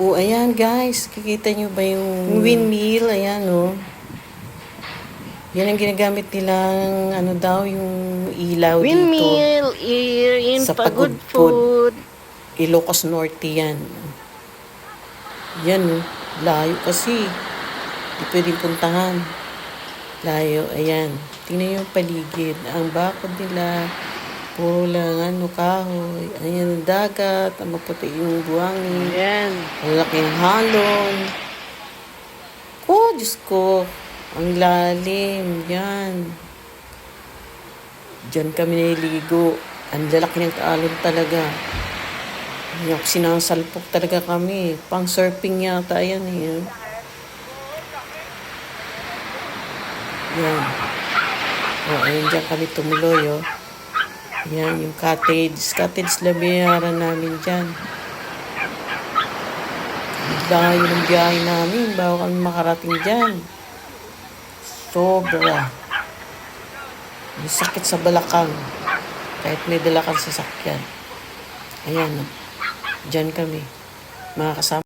Oh, ayan guys. Kikita nyo ba yung windmill? Ayan, oh. Yan ang ginagamit nilang, ano daw, yung ilaw Windmill dito. here in Sa Pagod Pagudpud. Food. Ilocos Norte yan. Yan, oh. Layo kasi. Di pwedeng puntahan. Layo, ayan. Tingnan yung paligid. Ang bakod nila, puro lang, ano, kahoy. Ayan ang dagat, ang maputi yung buhangin. Ayan. Ang laking halong. Oh, Diyos ko. Ang lalim. Yan. Diyan kami naliligo. Ang lalaki ng kaalon talaga. Yung sinasalpok talaga kami. Pang surfing yata yan eh. Yan. O, ayun dyan kami tumuloy, oh. Yan, yung cottage. Cottage lang binayaran namin dyan. Layo ng biyahe namin bago kami makarating dyan. Sobra. May sakit sa balakang. Kahit may dala kang sasakyan. Ayan, oh. Dyan kami. Mga kasama.